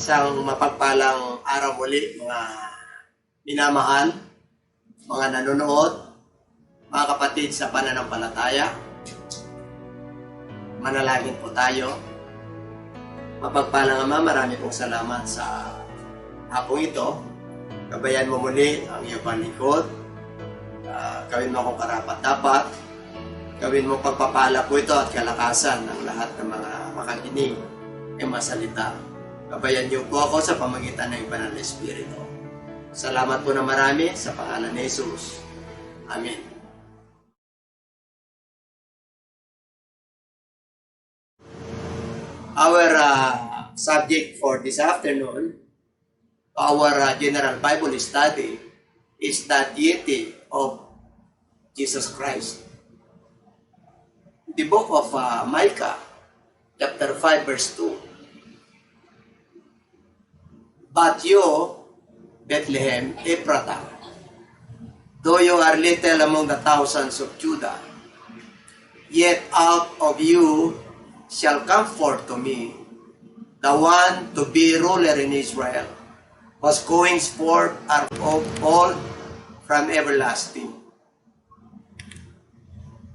Isang mapagpalang araw muli, mga minamahal, mga nanonood, mga kapatid sa pananampalataya. Manalangin po tayo. Mapagpalang Ama, marami pong salamat sa hapong ito. Gabayan mo muli ang iyong palikod. Gawin mo akong karapat-dapat. Gawin mo pagpapala po ito at kalakasan ng lahat ng mga makakinig ng masalita. Gabayan niyo po ako sa pamagitan ng Banal na Espiritu. Salamat po na marami sa pangalan ni Jesus. Amen. Our subject for this afternoon, our general Bible study, is the deity of Jesus Christ. The book of Micah, chapter 5, verse 2. But you, Bethlehem Ephratah, though you are little among the thousands of Judah, yet out of you shall come forth to me the one to be ruler in Israel, whose goings forth are of old from everlasting.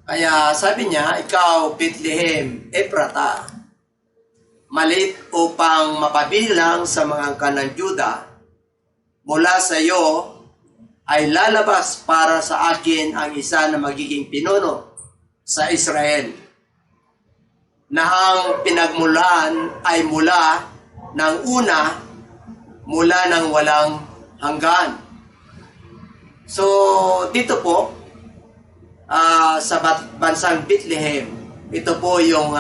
Kaya sabi niya, ikaw Bethlehem Ephratah, maliit upang mapabilang sa mga angkan ng Juda, mula sa iyo ay lalabas para sa akin ang isa na magiging pinuno sa Israel, na ang pinagmulan ay mula ng una, mula ng walang hanggan. So, dito po, sa bansang Bethlehem, ito po yung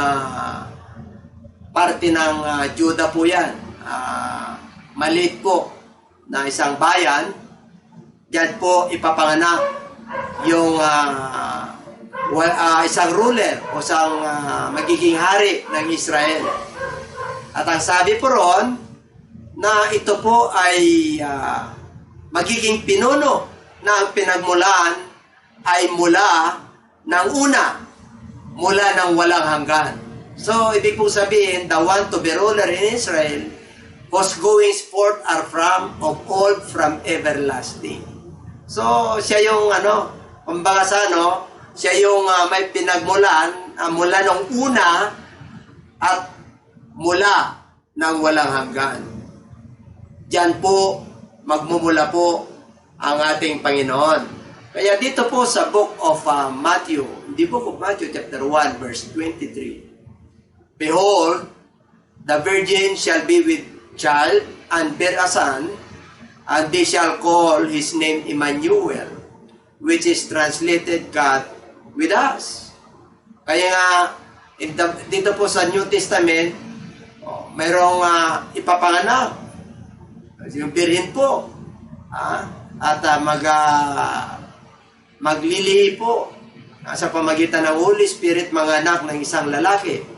parte ng Juda po yan. Maliit po na isang bayan. Diyan po ipapanganak yung isang ruler o isang magiging hari ng Israel. At ang sabi po ron, na ito po ay magiging pinuno na ang pinagmulan ay mula ng una, mula ng walang hanggan. So, ibig pong sabihin, the one to be ruler in Israel, whose goings forth are of old from everlasting. So, siya yung kumbaga siya yung may pinagmulan mula nung una at mula ng walang hanggan. Diyan po, magmumula po ang ating Panginoon. Kaya dito po sa book of Matthew, the book of Matthew chapter 1 verse 23. Behold, the virgin shall be with child and bear a son, and they shall call his name Emmanuel, which is translated God with us. Kaya nga, dito po sa New Testament, mayroong ipapanganak. Yung birhin po. At maglilihi po sa pamagitan ng Holy Spirit, mga anak ng isang lalaki.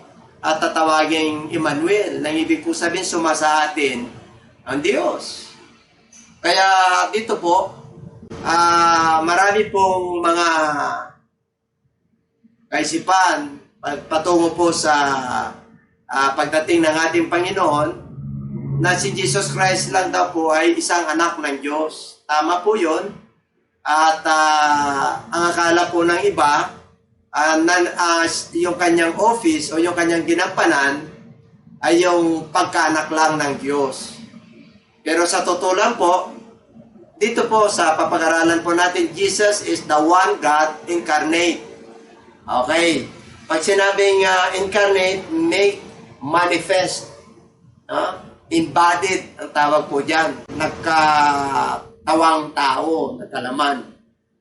At tatawagin Emmanuel, nang ibig po sabihin sumasa atin ang Diyos. Kaya dito po, marami pong mga kaisipan patungo po sa pagdating ng ating Panginoon, na si Jesus Christ lang daw po ay isang anak ng Diyos. Tama po yun. At ang akala po ng iba, yung kanyang office o yung kanyang ginampanan ay yung pagkaanak lang ng Diyos. Pero sa totoo lang po, dito po sa papag-aralan po natin, Jesus is the one God incarnate. Okay. Pag sinabing incarnate, make manifest. Embodied ang tawag po dyan. Nagkatawang tao, nagkalaman.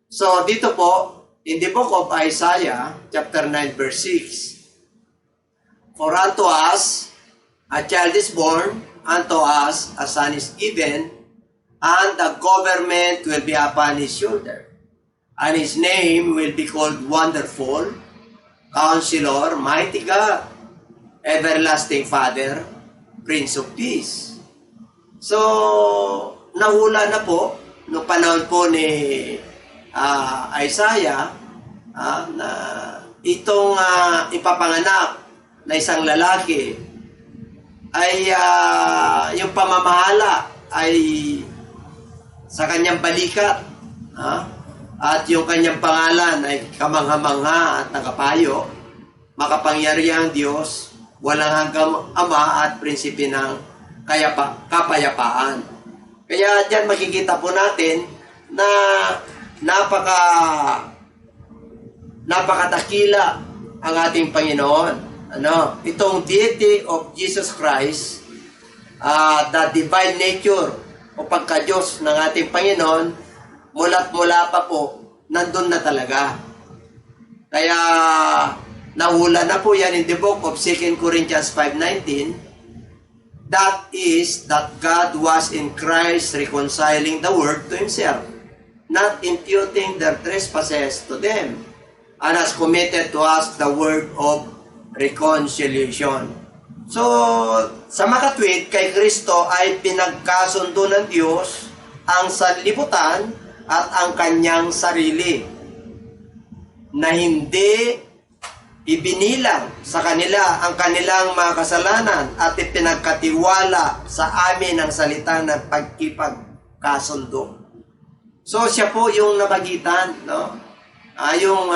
So dito po, in the book of Isaiah, chapter 9, verse 6, for unto us a child is born, unto us a son is given, and the government will be upon his shoulder. And his name will be called Wonderful, Counselor, Mighty God, Everlasting Father, Prince of Peace. So, nahula na po, noong panahon po ni Isaiah, na itong ipapanganak na isang lalaki ay yung pamamahala ay sa kanyang balikat. At yung kanyang pangalan ay kamangha-mangha at nakapayo, makapangyarihang Diyos, walang hanggang Ama at prinsipe ng kapayapaan. Kaya dyan makikita po natin na napakatakila ang ating Panginoon. Itong deity of Jesus Christ, the divine nature o pagka-Diyos ng ating Panginoon, mula pa po, nandun na talaga. Kaya, nahula na po yan in the book of 2 Corinthians 5:19. That is, that God was in Christ reconciling the world to Himself, not imputing their trespasses to them, and has committed to us the word of reconciliation. So, sa makatwid, kay Kristo ay pinagkasundo ng Diyos ang sanlibutan at ang kanyang sarili, na hindi ibinilang sa kanila ang kanilang mga kasalanan at ipinagkatiwala sa amin ang salita ng pagkipagkasundo. So, siya po yung namagitan, no? Yung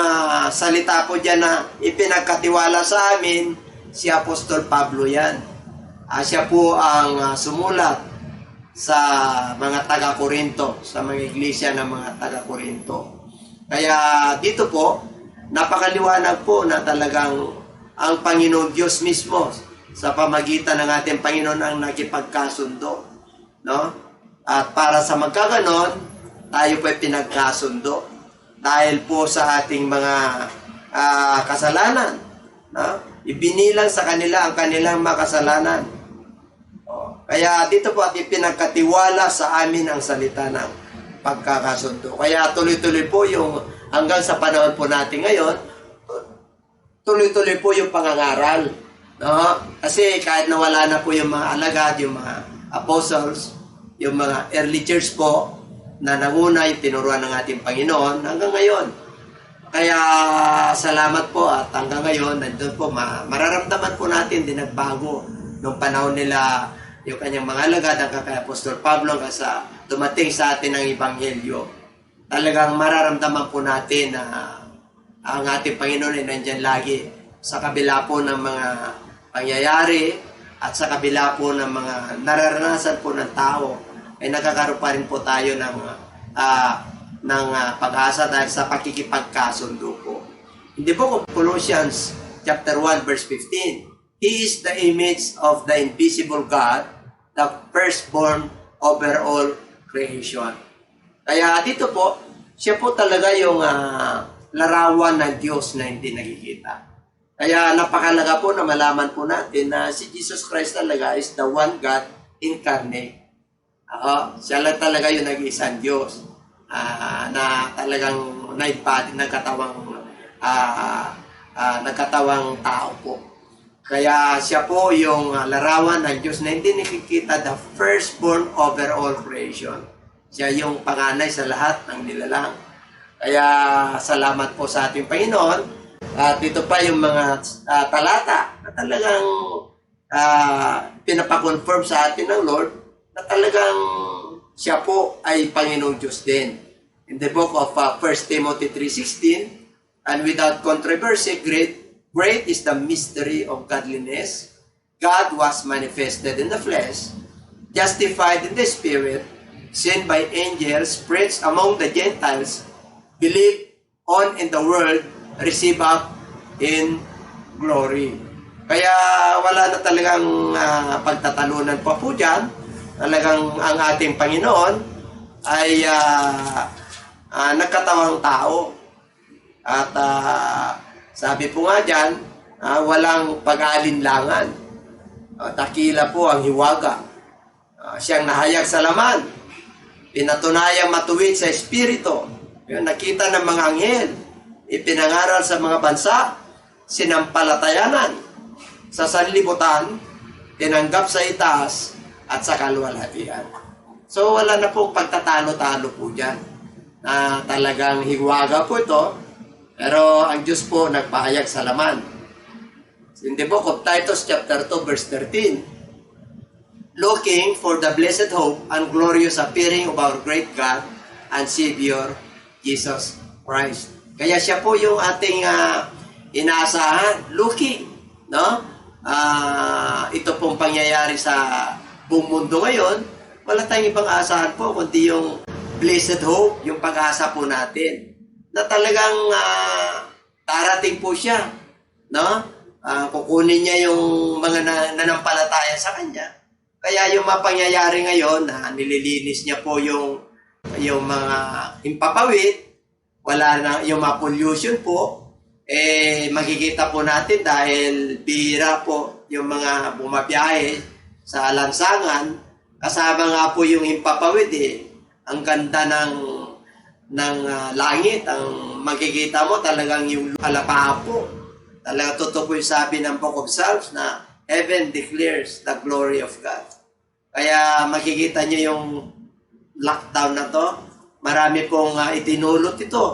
salita po dyan na ipinagkatiwala sa amin, si Apostol Pablo yan. Siya po ang sumulat sa mga taga-Korinto, sa mga iglesia ng mga taga-Korinto. Kaya dito po, napakaliwanag po na talagang ang Panginoon Diyos mismo sa pamagitan ng ating Panginoon ang nakipagkasundo. No? At para sa magkaganon, tayo po ay pinagkasundo dahil po sa ating mga kasalanan. No? Ibinilang sa kanila ang kanilang mga kasalanan. Kaya dito po at ipinagkatiwala sa amin ang salita ng pagkakasundo. Kaya tuloy-tuloy po yung hanggang sa panahon po natin ngayon, tuloy-tuloy po yung pangangaral. No? Kasi kahit nawala na po yung mga alagad, yung mga apostles, yung mga early church po, na nanguna yung tinuruan ng ating Panginoon hanggang ngayon. Kaya salamat po at hanggang ngayon, nandun po, mararamdaman po natin din nagbago nung panahon nila yung kanyang mga alagad, ang kay Apostol Pablo, hanggang sa dumating sa atin ang Ebanghelyo. Talagang mararamdaman po natin na ang ating Panginoon ay nandyan lagi sa kabila po ng mga pangyayari at sa kabila po ng mga nararanasan po ng tao, ay nakakaroon pa rin po tayo ng pag-asa dahil sa pakikipagkasundo po. In the book of Colossians chapter 1 verse 15, He is the image of the invisible God, the firstborn over all creation. Kaya dito po, siya po talaga yung larawan ng Diyos na hindi nakikita. Kaya napakalaga po na malaman po natin na si Jesus Christ talaga is the one God incarnate. Siya lang talaga yung nag-iisang Diyos na talagang naibadi, nagkatawang tao po. Kaya siya po yung larawan ng Diyos na hindi nakikita, the firstborn over all creation. Siya yung panganay sa lahat ng nilalang. Kaya salamat po sa ating Panginoon. At ito pa yung mga talata na talagang pinapakonfirm sa atin ng Lord na talagang siya po ay Panginoong Diyos din. In the book of 1 Timothy 3:16, and without controversy, great is the mystery of godliness. God was manifested in the flesh, justified in the spirit, seen by angels, preached among the Gentiles, believed on in the world, received up in glory. Kaya wala na talagang pagtatalunan pa po dyan. Talagang ang ating Panginoon ay nagkatawang tao. At sabi po nga dyan, walang pag-aalinlangan. Takila po ang hiwaga. Siyang nahayag sa laman. Pinatunayang matuwid sa espiritu. Yung nakita ng mga anghel. Ipinangaral sa mga bansa. Sinampalatayanan. Sa sanlibutan. Tinanggap sa itaas. At sa kaluwalhatian. So wala na pong pagtatalo-talo po dyan. Talagang hiwaga po ito. Pero ang Diyos po nagpahayag sa laman. In the book of Titus chapter 2 verse 13, looking for the blessed hope and glorious appearing of our great God and Savior, Jesus Christ. Kaya siya po yung ating inaasahan, looking, no? Ito pong pangyayari sa buong mundo ngayon, wala tayong ibang aasahan po, kundi yung blessed hope, yung pag-asa po natin, na talagang darating po siya, no? Kukunin niya yung mga nanampalataya sa Kanya. Kaya yung mga pangyayari ngayon na nililinis niya po yung mga impapawid, wala na yung mga pollution po, makikita po natin dahil bihira po yung mga bumabiyahe sa lansangan, kasama nga po yung impapawid ang ganda ng langit, ang makikita mo talagang yung alapahan po. Talaga totoo po yung sabi ng Book of Psalms na heaven declares the glory of God. Kaya makikita niyo yung lockdown na to, marami pong itinulot ito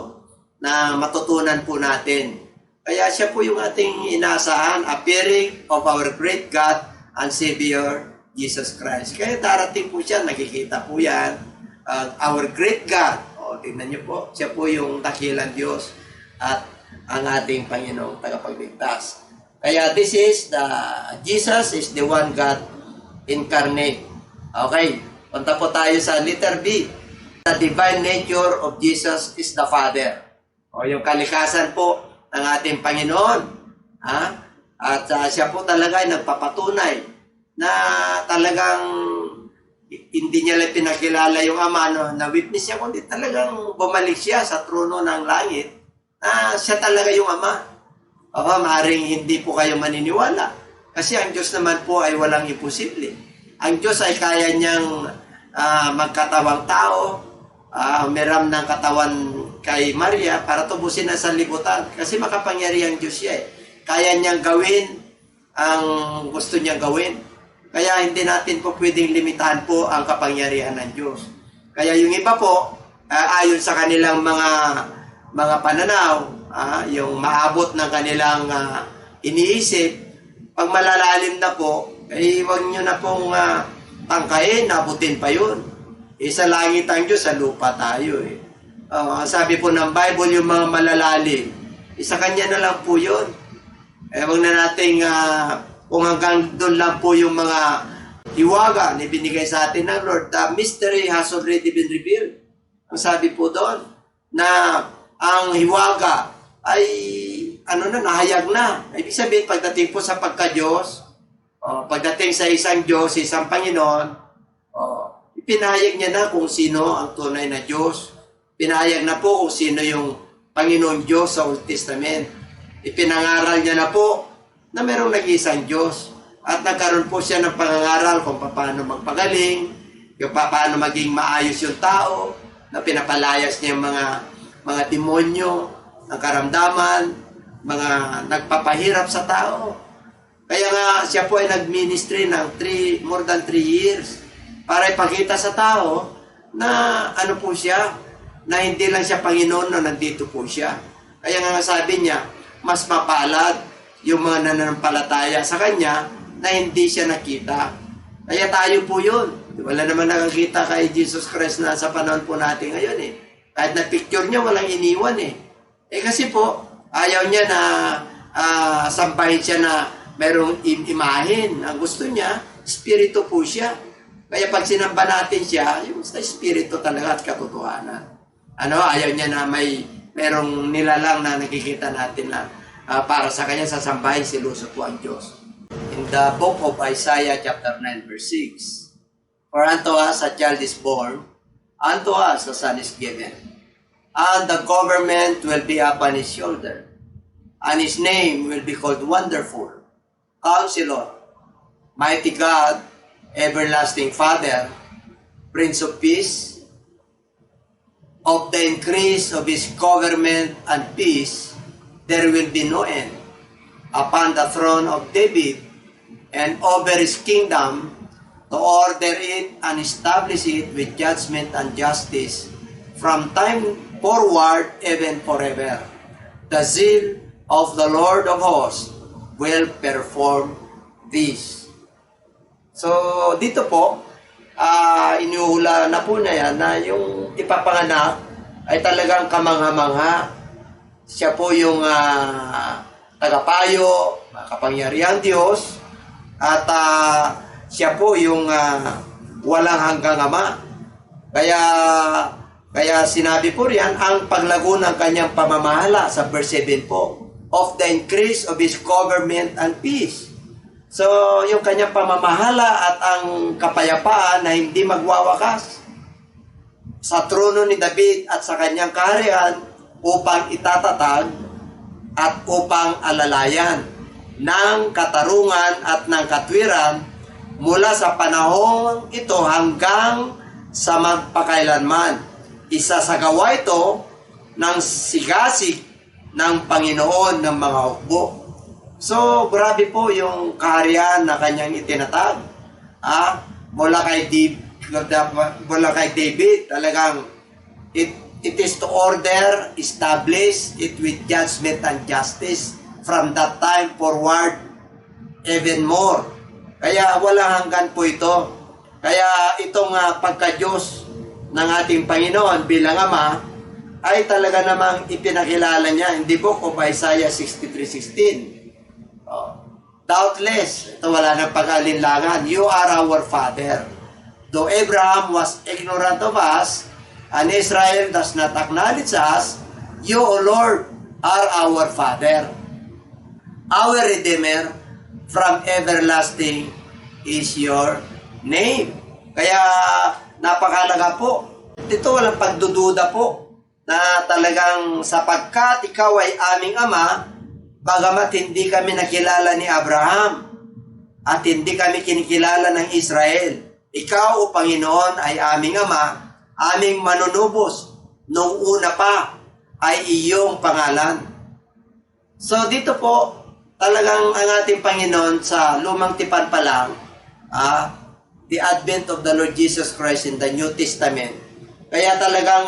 na matutunan po natin. Kaya siya po yung ating inaasahan, appearing of our great God and Savior, Jesus Christ. Kaya darating po siya, nakikita po yan, our great God. O, tingnan niyo po, siya po yung dakilang Diyos at ang ating Panginoong tagapagligtas. Kaya Jesus is the one God incarnate. Okay, punta po tayo sa letter B. The divine nature of Jesus is the Father. O yung kalikasan po ng ating Panginoon. At siya po talaga ay nagpapatunay na talagang hindi niya lang pinakilala yung Ama, na witness niya, kundi talagang bumalik siya sa trono ng langit na siya talaga yung Ama. Maaaring hindi po kayo maniniwala kasi ang Diyos naman po ay walang imposible. Ang Diyos ay kaya niyang magkatawang tao, meram ng katawan kay Maria para tubusin ang sanlibutan kasi makapangyarihang Diyos siya. Kaya niyang gawin ang gusto niyang gawin. Kaya hindi natin po pwedeng limitahan po ang kapangyarihan ng Diyos. Kaya yung iba po, ayon sa kanilang mga pananaw, yung maabot ng kanilang iniisip, pag malalalim na po, huwag nyo na pong tangkain, nabutin pa yun. Sa langit ang Diyos, sa lupa tayo. Sabi po ng Bible, yung mga malalalim, sa Kanya na lang po yun. Huwag na nating, kung hanggang doon lang po yung mga hiwaga na binigay sa atin ng Lord, the mystery has already been revealed. Ang sabi po doon, na ang hiwaga ay nahayag na. Ibig sabihin, pagdating po sa pagka-Diyos, pagdating sa isang Diyos, isang Panginoon, ipinahayag niya na kung sino ang tunay na Diyos. Pinahayag na po kung sino yung Panginoon Diyos sa Old Testament. Ipinangaral niya na po na mayroong nag-iisang Diyos. At nagkaroon po siya ng pangangaral kung paano magpagaling, yung paano maging maayos yung tao, na pinapalayas niya yung mga demonyo, ng karamdaman, mga nagpapahirap sa tao. Kaya nga siya po ay nag-ministry ng more than 3 years para ipakita sa tao na po siya, na hindi lang siya Panginoon na nandito po siya. Kaya nga sabi niya, mas mapalad yung mga nananampalataya sa Kanya na hindi siya nakita. Kaya tayo po yun. Wala naman nakakita kay Jesus Christ na sa panahon po natin ngayon Kahit na picture niya, walang iniwan kasi po, ayaw niya na sampahin siya na mayroong imahin. Ang gusto niya, spirito po siya. Kaya pag sinamba natin siya, yung sa spirito talaga at katotohanan. Ayaw niya na mayroong nilalang na nakikita natin na para sa kanya sasambahin si Luso po ang Diyos. In the book of Isaiah chapter 9 verse 6, for unto us a child is born, unto us a son is given, and the government will be upon his shoulder, and his name will be called Wonderful, Counselor, Mighty God, Everlasting Father, Prince of Peace. Of the increase of his government and peace, there will be no end. Upon the throne of David, and over his kingdom, to order it and establish it with judgment and justice, from time forward, even forever. The zeal of the Lord of hosts will perform this. So, dito po, iniuhula na po na yan na yung ipapanganak ay talagang kamangha-mangha. Siya po yung tagapayo, kapangyarihang Diyos, at siya po yung walang hanggang Ama. Kaya sinabi po riyan, ang paglago ng kanyang pamamahala sa verse 7 po, of the increase of His government and peace. So, yung kanyang pamamahala at ang kapayapaan na hindi magwawakas sa trono ni David at sa kanyang kaharian upang itatatag at upang alalayan ng katarungan at ng katwiran mula sa panahong ito hanggang sa magpakailanman. Isasagawa ito ng sigasig ng Panginoon ng mga hukbo. So, grabe po yung kaharian na kanyang itinatag. Mula kay David, talagang it is to order, establish it with judgment and justice from that time forward even more. Kaya wala hanggan po ito. Kaya itong pagka-Diyos ng ating Panginoon bilang Ama ay talaga namang ipinakilala niya in the book of Isaiah 63:16. Doubtless, ito wala nang pag-alinlangan, you are our Father. Though Abraham was ignorant of us, and Israel does not acknowledge us, you, O Lord, are our Father. Our Redeemer from everlasting is your name. Kaya napakalaga po. Ito walang pagdududa po na talagang sapagkat ikaw ay aming Ama, bagamat hindi kami nakilala ni Abraham at hindi kami kinikilala ng Israel. Ikaw, O Panginoon, ay aming Ama, aming manunubos. Nung una pa ay iyong pangalan. So dito po, talagang ang ating Panginoon sa lumang tipan pa lang, the advent of the Lord Jesus Christ in the New Testament. Kaya talagang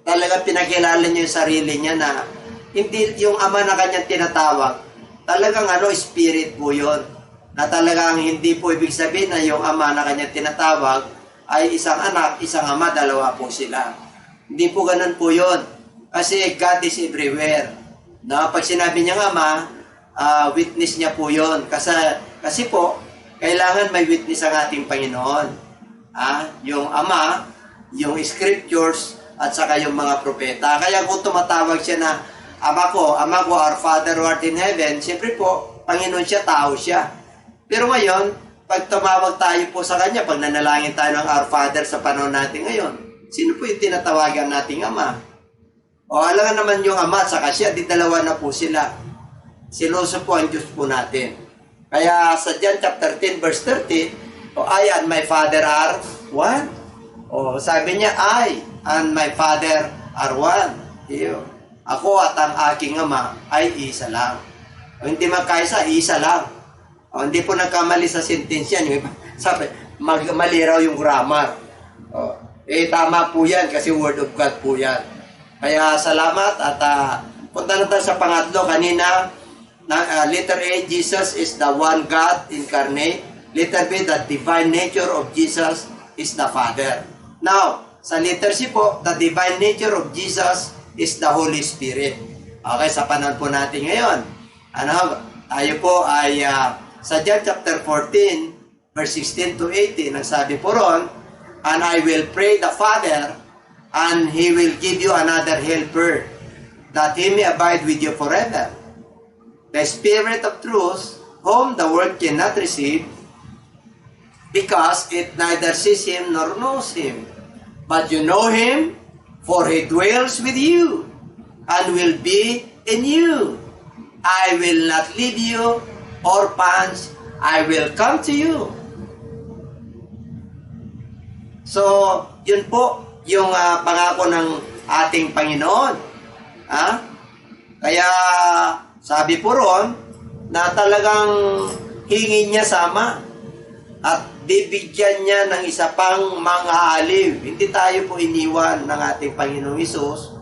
talagang pinakilala niya yung sarili niya na hindi yung Ama na kanyang tinatawag, talagang spirit po yun. Na talagang hindi po ibig sabihin na yung Ama na kanyang tinatawag ay isang anak, isang Ama, dalawa po sila. Hindi po ganun po yun. Kasi God is everywhere. Na pag sinabi niyang Ama, witness niya po yun. Kasi po, kailangan may witness ang ating Panginoon. Yung Ama, yung scriptures, at saka yung mga propeta. Kaya kung tumatawag siya na Ama ko, our Father who art in heaven, siyempre po, Panginoon siya, tao siya. Pero ngayon, pag tumawag tayo po sa Kanya, pag nanalangin tayo ng Our Father sa panahon natin ngayon, sino po yung tinatawagan nating Ama? O alam naman yung Ama at saka siya, di dalawa na po sila. Sinuso po ang Diyos po natin. Kaya sa John chapter 10 verse 30, I and my Father are one. Sabi niya, I and my Father are one. Ako at ang aking Ama ay isa lang. Hindi magkaisa, isa lang. Hindi po nagkamali sa sentensya. Sabi, mali raw yung grammar. Tama po yan kasi Word of God po yan. Kaya salamat at punta na tayo sa pangatlo. Kanina, letter A, Jesus is the one God incarnate. Letter B, the divine nature of Jesus is the Father. Now, sa letter C po, the divine nature of Jesus is the Holy Spirit. Okay, sa panahon po natin ngayon. Tayo po ay sa John chapter 14, verse 16 to 18, nagsabi po ron, and I will pray the Father, and He will give you another helper, that He may abide with you forever. The Spirit of truth, whom the world cannot receive, because it neither sees Him nor knows Him. But you know Him, for He dwells with you, and will be in you. I will not leave you orphans, I will come to you. So, yun po yung pangako ng ating Panginoon. Kaya, sabi po ron, na talagang hingin niya sama at bibigyan niya ng isa pang mang-aaliw. Hindi tayo po iniwan ng ating Panginoong Hesus.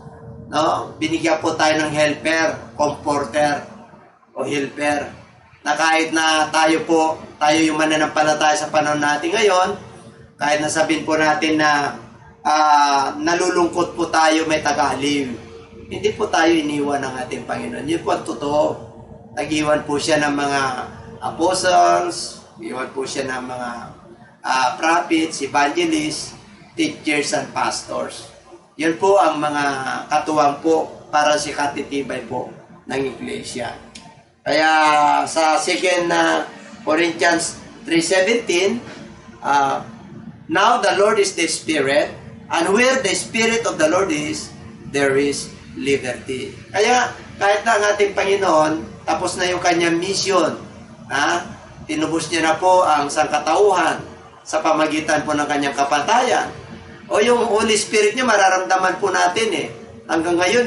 Binigyan po tayo ng helper, comforter, o helper. na kahit na tayo yung mananampalataya sa panahon natin ngayon, kahit na sabihin po natin na nalulungkot po tayo, may tagaliw. Hindi po tayo iniwan ng ating Panginoon. Yun po ang totoo. Nag-iwan po siya ng mga apostles, nag-iwan po siya ng mga prophets, evangelists, teachers, and pastors. Yun po ang mga katuwang po para si katitibay po ng Iglesia. Kaya sa 2 Corinthians 3:17, now the Lord is the Spirit, and where the Spirit of the Lord is, there is liberty. Kaya kahit na ang ating Panginoon, tapos na yung kanyang mission, tinubos niya na po ang sangkatauhan sa pamagitan po ng kanyang kapatayan. O yung Holy Spirit niya, mararamdaman po natin hanggang ngayon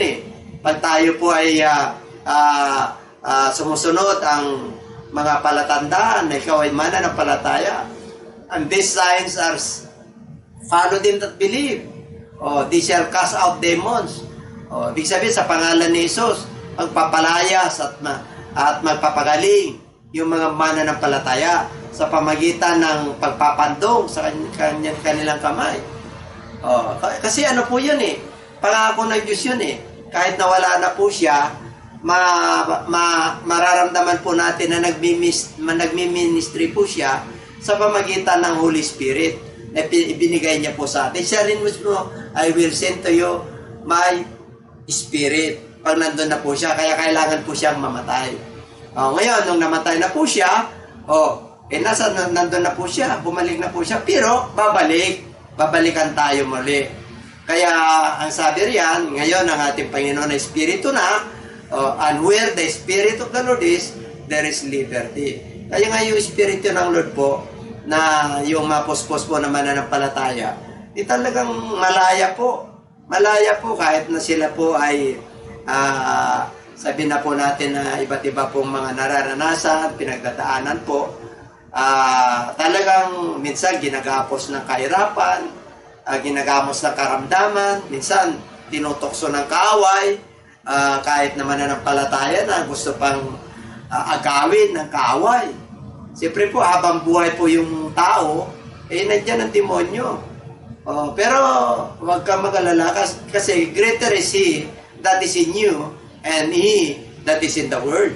pag tayo po ay sumusunod ang mga palatandaan na ikaw ay mananampalataya. And these signs are follow them that believe. They shall cast out demons. Ibig sabihin, sa pangalan ni Jesus, magpapalayas at magpapagaling yung mga mananampalataya sa pamagitan ng pagpapandong sa kanilang kamay. Kasi ano po yun pangako ng Diyos yun Kahit nawala na po siya, mararamdaman po natin na nagmi-ministry po siya sa pamagitan ng Holy Spirit na ibinigay niya po sa atin. Siya rin mismo, I will send to you my Spirit. Pag nandun na po siya, kaya kailangan po siyang mamatay. Ngayon, nung namatay na po siya, nandun na po siya, bumalik na po siya, pero babalikan tayo muli. Kaya, ang sabi riyan, ngayon, ang ating Panginoon na Espiritu na, and where the Spirit of the Lord is, there is liberty. Kaya nga yung Espiritu ng Lord po, na yung mapuspos po na mananampalataya, di talagang malaya po. Malaya po kahit na sila po ay sabi na po natin na iba't iba pong mga nararanasan, pinagdadaanan po. Talagang minsan ginagapos ng kahirapan, ginagamos ng karamdaman, minsan tinutokso ng kaaway, kahit naman mananampalataya na gusto pang agawin ng kaaway. Siyempre po, habang buhay po yung tao, nandiyan ang demonyo. Pero huwag kang mag-alala kasi greater is He that is in you and He that is in the world.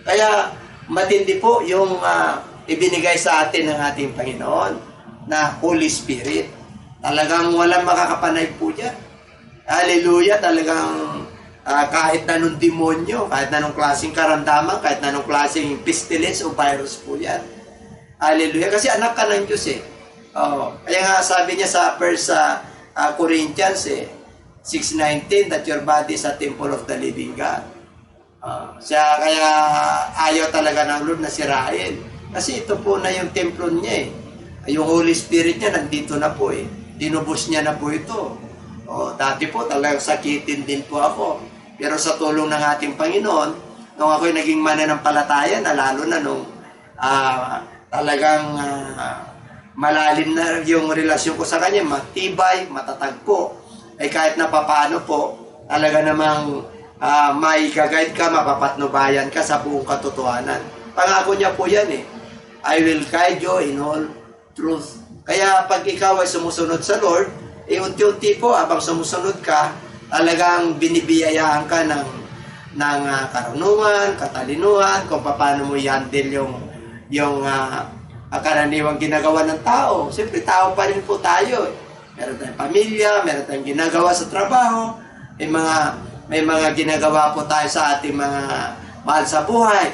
Kaya matindi po yung ibinigay sa atin ng ating Panginoon na Holy Spirit. Talagang walang makakapanay po dyan. Hallelujah! Talagang kahit na nung demonyo, kahit na nung klaseng karamdaman, kahit na nung klaseng pestilence o virus po yan. Hallelujah! Kasi anak ka ng Diyos Kaya nga sabi niya sa 1 Corinthians 6:19 that your body is a temple of the living God. Kaya ayaw talaga ng Lord na sirain. Kasi ito po na yung templo niya Yung Holy Spirit niya nandito na po Dinubos niya na po ito. Dati po talagang sakitin din po ako. Pero sa tulong ng ating Panginoon, nung ako'y naging mananampalataya na lalo na nung talagang malalim na yung relasyon ko sa Kanya, matibay, matatag po. Kahit na papaano po, talaga namang may guide ka, mapapatnubayan ka sa buong katotohanan. Pangako niya po yan I will guide you in all truth. Kaya pag ikaw ay sumusunod sa Lord, unti-unti po, habang sumusunod ka, talagang binibiyayaan ka ng karunungan, katalinuhan, kung paano mo i-handle yung karaniwang ginagawa ng tao. Siyempre, tao pa rin po tayo. Meron tayong pamilya, meron tayong ginagawa sa trabaho, may mga ginagawa po tayo sa ating mga mahal sa buhay.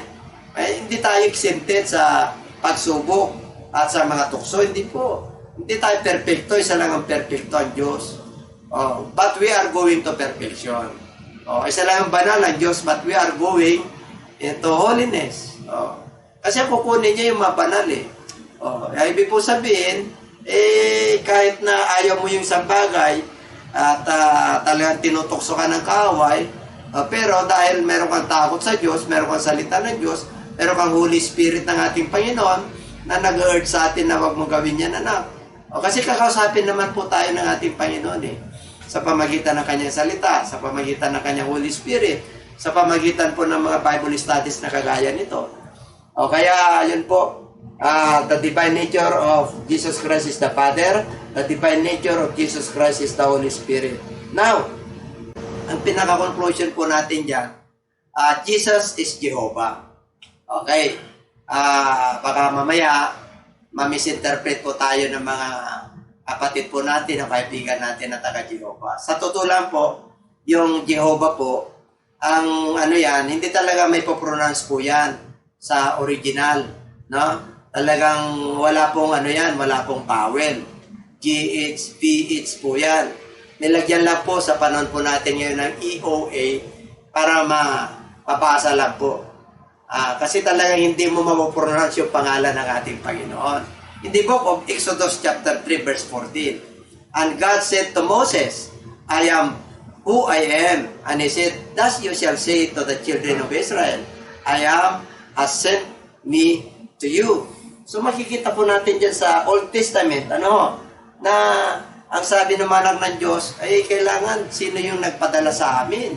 Hindi tayo exempted sa pagsubok at sa mga tukso. Hindi po. Hindi tayo perfecto. Isa lang ang perfecto ang Diyos. But we are going to perfection. Isa lang ang banal ang Diyos, but we are going into holiness. Kasi kukunin niya yung mga banal ibig po sabihin, kahit na ayaw mo yung isang bagay, at talagang tinutokso ka ng kaaway, pero dahil meron kang takot sa Diyos, meron kang salita ng Diyos, meron kang Holy Spirit ng ating Panginoon, na nag-urge sa atin na wag mo gawin yan, anak. Kasi kakausapin naman po tayo ng ating Panginoon sa pamagitan ng kanyang salita, sa pamagitan ng kanyang Holy Spirit, sa pamagitan po ng mga Bible studies na kagaya nito. O kaya, yun po, the divine nature of Jesus Christ is the Father, the divine nature of Jesus Christ is the Holy Spirit. Now, ang pinaka-conclusion po natin dyan, Jesus is Jehovah. Okay. Baka mamaya, ma-misinterpret po tayo ng mga kapatid po natin, ang kaibigan natin na taga-Jehovah. Sa totoo lang po, yung Jehovah po, ang ano yan, hindi talaga may po-pronounce po yan sa original, no? Talagang wala pong ano yan, wala pong vowel. GH, PH po yan. Nilagyan lang po sa panahon po natin ngayon ng EOA para mapasa lang po. Kasi talagang hindi mo mapopronounce yung pangalan ng ating Panginoon. In the book of Exodus chapter 3 verse 14, and God said to Moses, I am who I am. And he said, thus you shall say to the children of Israel, I am has sent me to you. So makikita po natin dyan sa Old Testament, na ang sabi ng anak ng Diyos, ay kailangan sino yung nagpadala sa amin.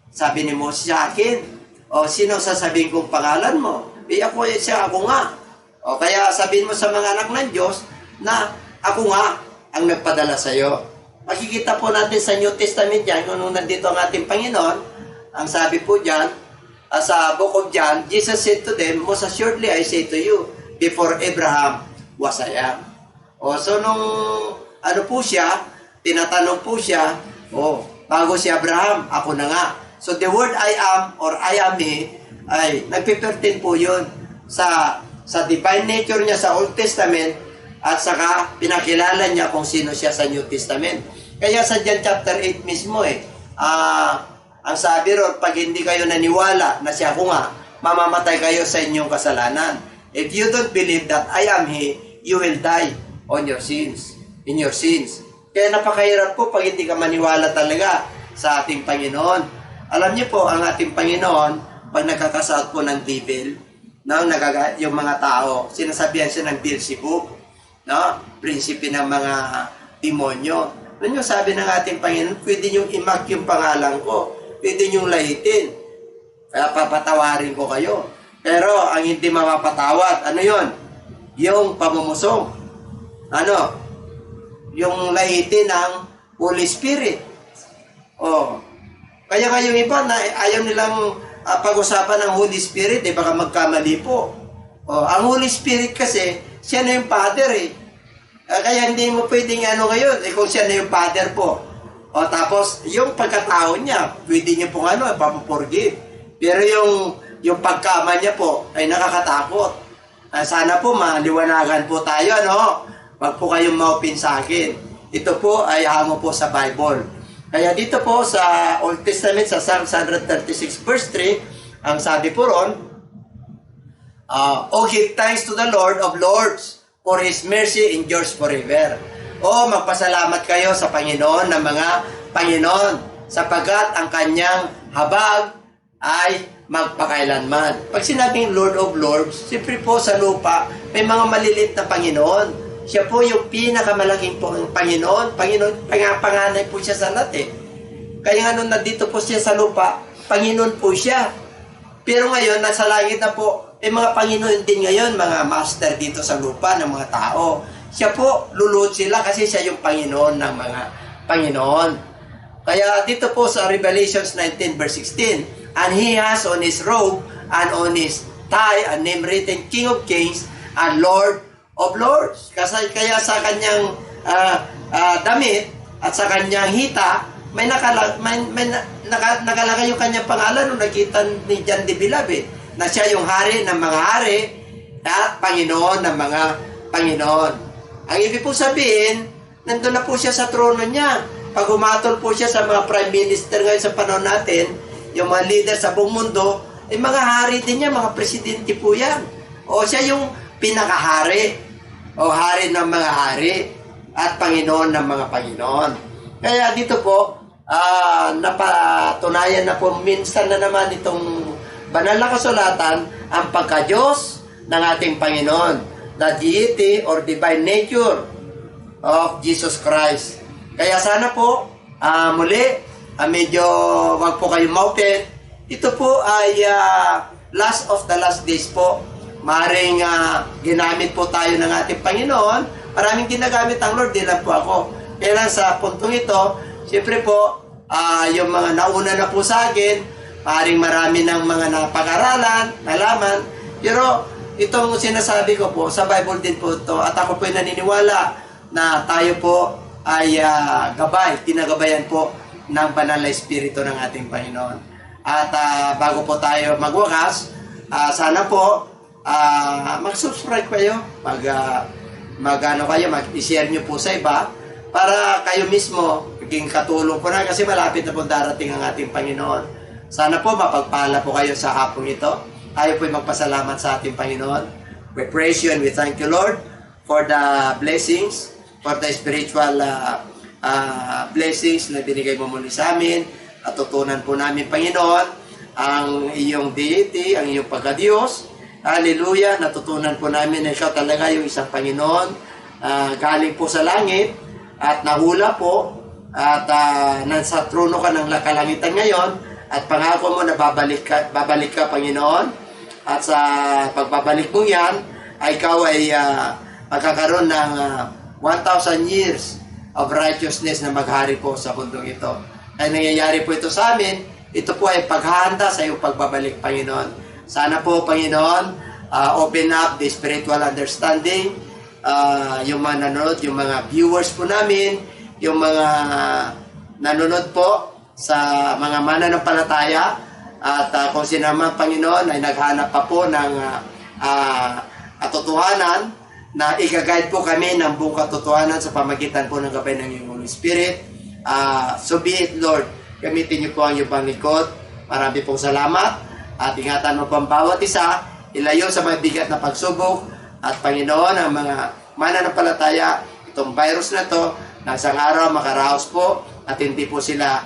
Sabi ni Moses sa akin, o sino sasabihin kong pangalan mo? Ako nga. O kaya sabihin mo sa mga anak ng Diyos na ako nga ang nagpadala sa iyo. Makikita po natin sa New Testament yan, kung nandito ang ating Panginoon, ang sabi po dyan, sa book of John, Jesus said to them, most assuredly I say to you, before Abraham was I am. O so nung ano po siya, tinatanong po siya, bago si Abraham, ako na nga. So the word I am or I am he ay nagpipertain po yun sa divine nature niya sa Old Testament at saka pinakilala niya kung sino siya sa New Testament. Kaya sa John chapter 8 mismo ang sabi ron, pag hindi kayo naniwala na siya ako nga, mamamatay kayo sa inyong kasalanan. If you don't believe that I am he, you will die on your sins, in your sins. Kaya napakahirap po pag hindi ka maniwala talaga sa ating Panginoon. Alam niyo po, ang ating Panginoon, pag nagkakasaot po ng devil, yung mga tao, sinasabihan siya ng Beelzebub, prinsipe ng mga demonyo. Ano yung sabi ng ating Panginoon, pwede niyong imark yung pangalan ko, pwede niyong lahitin, kaya papatawarin ko kayo. Pero ang hindi mapapatawad, ano yon? Yung pamumusong. Yung lahitin ng Holy Spirit. Kaya ngayong iba na ayaw nilang pag-usapan ng Holy Spirit, baka magkamali po. Ang Holy Spirit kasi, siya na yung Father kaya hindi mo pwedeng ngayon, kung siya na yung Father po. Tapos, yung pagkatao niya, pwede niya pong papaporgive. Pero yung pagkama niya po, ay nakakatakot. Sana po maliwanagan po tayo, Wag po kayong maupin sa akin. Ito po ay hango po sa Bible. Kaya dito po sa Old Testament, sa Psalm 136 verse 3, ang sabi po ron, give thanks to the Lord of Lords, for His mercy endures forever. Magpasalamat kayo sa Panginoon ng mga Panginoon, sapagkat ang kanyang habag ay magpakailanman. Pag sinabing Lord of Lords, siyempre po sa lupa, may mga maliliit na Panginoon. Siya po yung pinakamalaking Panginoon. Panganay po siya sa lahat Kaya nga nung nandito po siya sa lupa, Panginoon po siya. Pero ngayon, nasa langit na po, mga Panginoon din ngayon, mga master dito sa lupa ng mga tao. Siya po, lulod sila kasi siya yung Panginoon ng mga Panginoon. Kaya dito po sa Revelations 19 verse 16, and He has on His robe and on His thigh a name written, King of Kings and Lord of Lords. Kaya sa kanyang damit at sa kanyang hita, may nakalagay yung kanyang pangalan nung nakita ni John the Beloved, na siya yung hari ng mga hari at Panginoon ng mga Panginoon. Ang ibig po sabihin, nandun na po siya sa trono niya. Pag humatol po siya sa mga prime minister ngayon sa panahon natin, yung mga leader sa buong mundo, mga hari din niya, mga presidente po yan. Siya yung pinakahari, hari ng mga hari at Panginoon ng mga Panginoon. Kaya dito po, napatunayan na po minsan na naman itong banal na kasulatan ang pagka-Diyos ng ating Panginoon, the deity or divine nature of Jesus Christ. Kaya sana po, muli, medyo wag po kayong maupin. Ito po ay last of the last days po. maring ginamit po tayo ng ating Panginoon. Maraming ginagamit ang Lord, di lang po ako. Kaya lang sa puntong ito, siyempre po, yung mga nauna na po sa akin, maring marami ng mga napag-aralan, nalaman. Pero itong sinasabi ko po, sa Bible din po ito, at ako po ay naniniwala na tayo po ay tinagabayan po ng banal na Espiritu ng ating Panginoon. At bago po tayo magwakas, sana po mag-subscribe kayo, mag-share nyo po sa iba para kayo mismo maging katulong po na kasi malapit na po darating ang ating Panginoon. Sana po mapagpala po kayo sa hapong ito. Tayo po ay magpasalamat sa ating Panginoon. We praise you and we thank you, Lord, for the blessings, for the spiritual blessings na binigay mo muli sa amin. At tutunan po namin, Panginoon, ang iyong deity, ang iyong pagka-Diyos. Hallelujah! Natutunan po namin na siya talaga yung isang Panginoon. Galing po sa langit at nahula po at nasa trono ka ng kalangitan ngayon at pangako mo na babalik ka, Panginoon. At sa pagbabalik mo yan, ay ikaw ay magkakaroon ng 1,000 years of righteousness na maghari po sa mundong ito. Ay nangyayari po ito sa amin, ito po ay paghahanda sa iyong pagbabalik, Panginoon. Sana po, Panginoon, open up the spiritual understanding, yung mga nanonood, yung mga viewers po namin, yung mga nanonood po sa mga mananampalataya, at kung sino man, Panginoon, ay naghanap pa po ng katotohanan, na i-guide po kami ng buong katotohanan sa pamagitan po ng gabay ng iyong Holy Spirit. So be it, Lord. Gamitin niyo po ang iyong panglikod. Marami pong salamat. At ingatan mo po ang bawat isa. Ilayo sa mga bigat na pagsubok. At Panginoon, ang mga mananampalataya, itong virus na to, na isang araw makaraos po at hindi po sila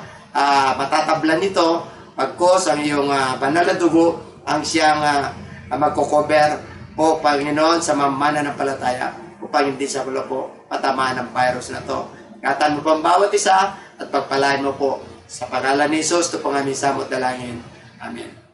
matatablan nito. Pagkos ang iyong banal na dugo ang siyang magko-cover po, Panginoon, sa mga mananampalataya upang hindi sa po patamaan ng virus na to. Ingatan mo po ang bawat isa at pagpalain mo po sa pangalan ni Jesus, ito po ang aming samot dalangin. Amen.